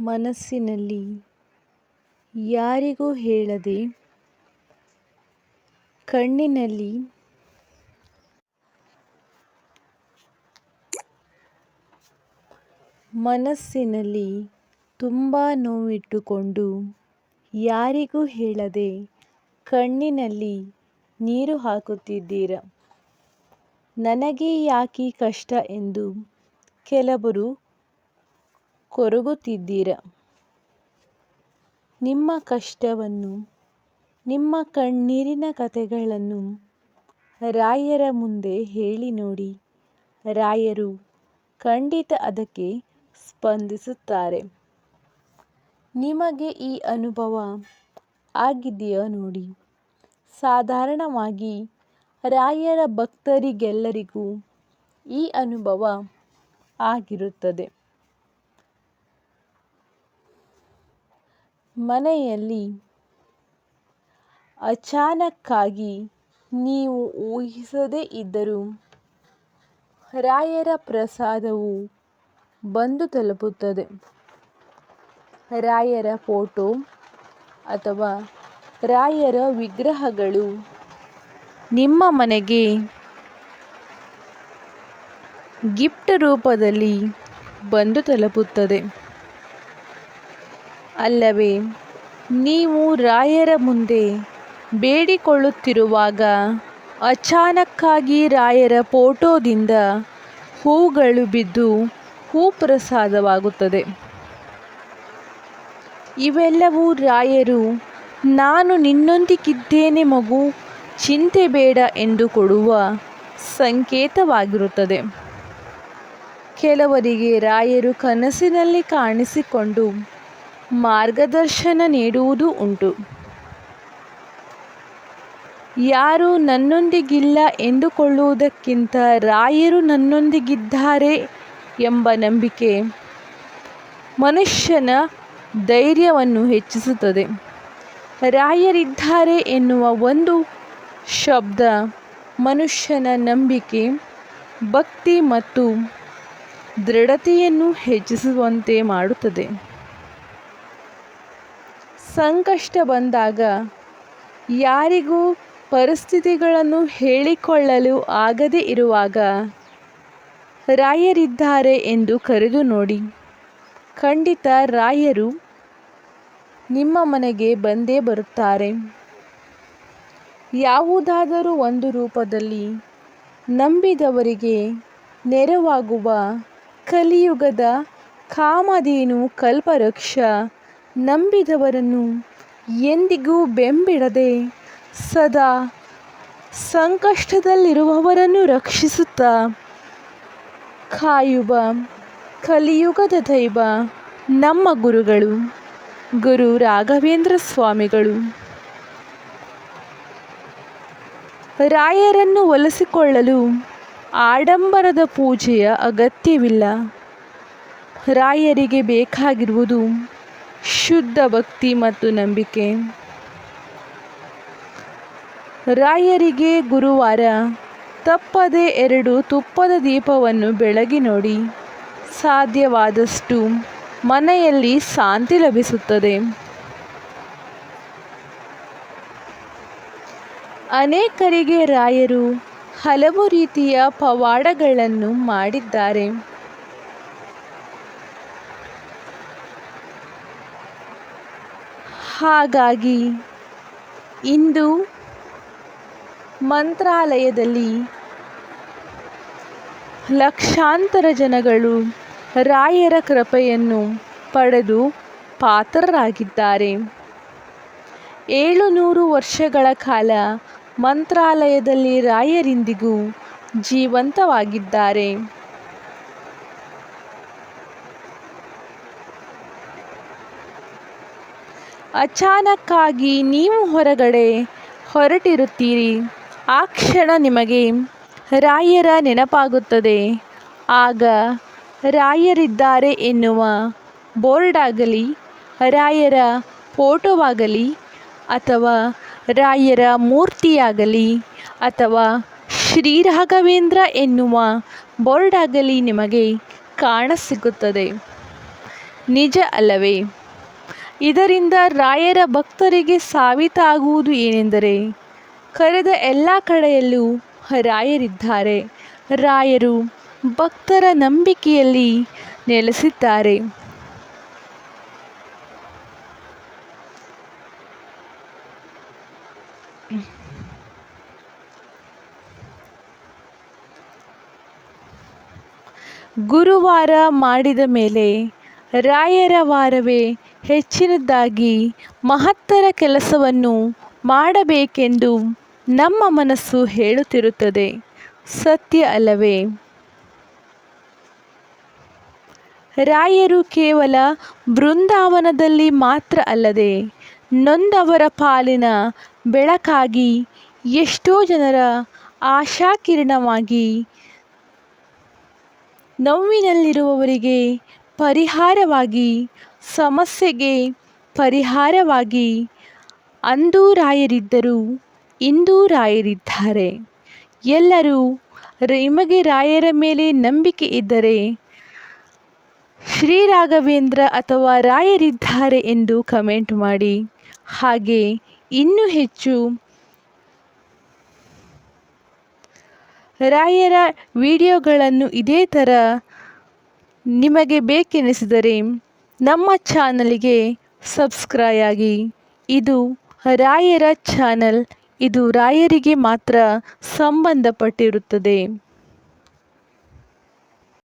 ಮನಸ್ಸಿನಲ್ಲಿ ಯಾರಿಗೂ ಹೇಳದೆ ಕಣ್ಣಿನಲ್ಲಿ ಮನಸ್ಸಿನಲ್ಲಿ ತುಂಬ ನೋವಿಟ್ಟುಕೊಂಡು ಯಾರಿಗೂ ಹೇಳದೆ ಕಣ್ಣಿನಲ್ಲಿ ನೀರು ಹಾಕುತ್ತಿದ್ದೀರ. ನನಗೆ ಯಾಕೆ ಕಷ್ಟ ಎಂದು ಕೆಲವರು ಕೊರಗುತ್ತಿದ್ದೀರ. ನಿಮ್ಮ ಕಷ್ಟವನ್ನು, ನಿಮ್ಮ ಕಣ್ಣೀರಿನ ಕಥೆಗಳನ್ನು ರಾಯರ ಮುಂದೆ ಹೇಳಿ ನೋಡಿ. ರಾಯರು ಖಂಡಿತ ಅದಕ್ಕೆ ಸ್ಪಂದಿಸುತ್ತಾರೆ. ನಿಮಗೆ ಈ ಅನುಭವ ಆಗಿದೆಯಾ ನೋಡಿ. ಸಾಧಾರಣವಾಗಿ ರಾಯರ ಭಕ್ತರಿಗೆಲ್ಲರಿಗೂ ಈ ಅನುಭವ ಆಗಿರುತ್ತದೆ. ಮನೆಯಲ್ಲಿ ಅಚಾನಕ್ಕಾಗಿ ನೀವು ಊಹಿಸದೇ ಇದ್ದರೂ ರಾಯರ ಪ್ರಸಾದವು ಬಂದು ತಲುಪುತ್ತದೆ. ರಾಯರ ಫೋಟೋ ಅಥವಾ ರಾಯರ ವಿಗ್ರಹಗಳು ನಿಮ್ಮ ಮನೆಗೆ ಗಿಫ್ಟ್ ರೂಪದಲ್ಲಿ ಬಂದು ತಲುಪುತ್ತದೆ. ಅಲ್ಲವೇ ನೀವು ರಾಯರ ಮುಂದೆ ಬೇಡಿಕೊಳ್ಳುತ್ತಿರುವಾಗ ಅಚಾನಕ್ಕಾಗಿ ರಾಯರ ಫೋಟೋದಿಂದ ಹೂಗಳು ಬಿದ್ದು ಹೂ ಪ್ರಸಾದವಾಗುತ್ತದೆ. ಇವೆಲ್ಲವೂ ರಾಯರು ನಾನು ನಿನ್ನೊಂದಿಗಿದ್ದೇನೆ ಮಗು, ಚಿಂತೆ ಬೇಡ ಎಂದು ಕೊಡುವ ಸಂಕೇತವಾಗಿರುತ್ತದೆ. ಕೆಲವರಿಗೆ ರಾಯರು ಕನಸಿನಲ್ಲಿ ಕಾಣಿಸಿಕೊಂಡು ಮಾರ್ಗದರ್ಶನ ನೀಡುವುದೂ ಉಂಟು. ಯಾರು ನನ್ನೊಂದಿಗಿಲ್ಲ ಎಂದುಕೊಳ್ಳುವುದಕ್ಕಿಂತ ರಾಯರು ನನ್ನೊಂದಿಗಿದ್ದಾರೆ ಎಂಬ ನಂಬಿಕೆ ಮನುಷ್ಯನ ಧೈರ್ಯವನ್ನು ಹೆಚ್ಚಿಸುತ್ತದೆ. ರಾಯರಿದ್ದಾರೆ ಎನ್ನುವ ಒಂದು ಶಬ್ದ ಮನುಷ್ಯನ ನಂಬಿಕೆ, ಭಕ್ತಿ ಮತ್ತು ದೃಢತೆಯನ್ನು ಹೆಚ್ಚಿಸುವಂತೆ ಮಾಡುತ್ತದೆ. ಸಂಕಷ್ಟ ಬಂದಾಗ ಯಾರಿಗೂ ಪರಿಸ್ಥಿತಿಗಳನ್ನು ಹೇಳಿಕೊಳ್ಳಲು ಆಗದೇ ಇರುವಾಗ ರಾಯರಿದ್ದಾರೆ ಎಂದು ಕರೆದು ನೋಡಿ. ಖಂಡಿತ ರಾಯರು ನಿಮ್ಮ ಮನೆಗೆ ಬಂದೇ ಬರುತ್ತಾರೆ. ಯಾವುದಾದರೂ ಒಂದು ರೂಪದಲ್ಲಿ ನಂಬಿದವರಿಗೆ ನೆರವಾಗುವ ಕಲಿಯುಗದ ಕಾಮಧೇನು ಕಲ್ಪವೃಕ್ಷ ನಂಬಿದವರನ್ನು ಎಂದಿಗೂ ಬೆಂಬಿಡದೆ ಸದಾ ಸಂಕಷ್ಟದಲ್ಲಿರುವವರನ್ನು ರಕ್ಷಿಸುತ್ತಾ ಕಾಯುವ ಕಲಿಯುಗದ ದೈವ ನಮ್ಮ ಗುರುಗಳು, ಗುರು ರಾಘವೇಂದ್ರ ಸ್ವಾಮಿಗಳು. ರಾಯರನ್ನು ಒಲಿಸಿಕೊಳ್ಳಲು ಆಡಂಬರದ ಪೂಜೆಯ ಅಗತ್ಯವಿಲ್ಲ. ರಾಯರಿಗೆ ಬೇಕಾಗಿರುವುದು ಶುದ್ಧ ಭಕ್ತಿ ಮತ್ತು ನಂಬಿಕೆ. ರಾಯರಿಗೆ ಗುರುವಾರ ತಪ್ಪದೆ 2 ತುಪ್ಪದ ದೀಪವನ್ನು ಬೆಳಗಿ ನೋಡಿ. ಸಾಧ್ಯವಾದಷ್ಟು ಮನೆಯಲ್ಲಿ ಶಾಂತಿ ಲಭಿಸುತ್ತದೆ. ಅನೇಕರಿಗೆ ರಾಯರು ಹಲವು ರೀತಿಯ ಪವಾಡಗಳನ್ನು ಮಾಡಿದ್ದಾರೆ. ಹಾಗಾಗಿ ಇಂದು ಮಂತ್ರಾಲಯದಲ್ಲಿ ಲಕ್ಷಾಂತರ ಜನಗಳು ರಾಯರ ಕೃಪೆಯನ್ನು ಪಡೆದು ಪಾತ್ರರಾಗಿದ್ದಾರೆ. 700 ವರ್ಷಗಳ ಕಾಲ ಮಂತ್ರಾಲಯದಲ್ಲಿ ರಾಯರಿಂದಿಗೂ ಜೀವಂತವಾಗಿದ್ದಾರೆ. ಅಚಾನಕ್ಕಾಗಿ ನೀವು ಹೊರಗಡೆ ಹೊರಟಿರುತ್ತೀರಿ. ಆ ಕ್ಷಣ ನಿಮಗೆ ರಾಯರ ನೆನಪಾಗುತ್ತದೆ. ಆಗ ರಾಯರಿದ್ದಾರೆ ಎನ್ನುವ ಬೋರ್ಡಾಗಲಿ, ರಾಯರ ಫೋಟೋವಾಗಲಿ ಅಥವಾ ರಾಯರ ಮೂರ್ತಿಯಾಗಲಿ ಅಥವಾ ಶ್ರೀ ರಾಘವೇಂದ್ರ ಎನ್ನುವ ಬೋರ್ಡಾಗಲಿ ನಿಮಗೆ ಕಾಣಸಿಗುತ್ತದೆ. ನಿಜ ಅಲ್ಲವೇ? ಇದರಿಂದ ರಾಯರ ಭಕ್ತರಿಗೆ ಸಾಬೀತಾಗುವುದು ಏನೆಂದರೆ, ಕರೆದ ಎಲ್ಲ ಕಡೆಯಲ್ಲೂ ರಾಯರಿದ್ದಾರೆ. ರಾಯರು ಭಕ್ತರ ನಂಬಿಕೆಯಲ್ಲಿ ನೆಲೆಸಿದ್ದಾರೆ. ಗುರುವಾರ ಮಾಡಿದ ಮೇಲೆ ರಾಯರ ವಾರವೇ ಹೆಚ್ಚಿನದಾಗಿ ಮಹತ್ತರ ಕೆಲಸವನ್ನು ಮಾಡಬೇಕೆಂದು ನಮ್ಮ ಮನಸ್ಸು ಹೇಳುತ್ತಿರುತ್ತದೆ. ಸತ್ಯ ಅಲ್ಲವೇ? ರಾಯರು ಕೇವಲ ಬೃಂದಾವನದಲ್ಲಿ ಮಾತ್ರ ಅಲ್ಲದೆ ನೊಂದವರ ಪಾಲಿನ ಬೆಳಕಾಗಿ, ಎಷ್ಟೋ ಜನರ ಆಶಾಕಿರಣವಾಗಿ, ನೋವಿನಲ್ಲಿರುವವರಿಗೆ ಪರಿಹಾರವಾಗಿ, ಸಮಸ್ಯೆಗೆ ಪರಿಹಾರವಾಗಿ ಅಂದೂ ರಾಯರಿದ್ದರು, ಇಂದೂ ರಾಯರಿದ್ದಾರೆ. ಎಲ್ಲರೂ ನಿಮಗೆ ರಾಯರ ಮೇಲೆ ನಂಬಿಕೆ ಇದ್ದರೆ ಶ್ರೀ ರಾಘವೇಂದ್ರ ಅಥವಾ ರಾಯರಿದ್ದಾರೆ ಎಂದು ಕಮೆಂಟ್ ಮಾಡಿ. ಹಾಗೆ ಇನ್ನೂ ಹೆಚ್ಚು ರಾಯರ ವಿಡಿಯೋಗಳನ್ನು ಇದೇ ಥರ ನಿಮಗೆ ಬೇಕೆನಿಸಿದರೆ ನಮ್ಮ ಚಾನಲ್ಗೆ ಸಬ್ಸ್ಕ್ರೈಬ್ ಆಗಿ. ಇದು ರಾಯರ ಚಾನಲ್. ಇದು ರಾಯರಿಗೆ ಮಾತ್ರ ಸಂಬಂಧಪಟ್ಟಿರುತ್ತದೆ.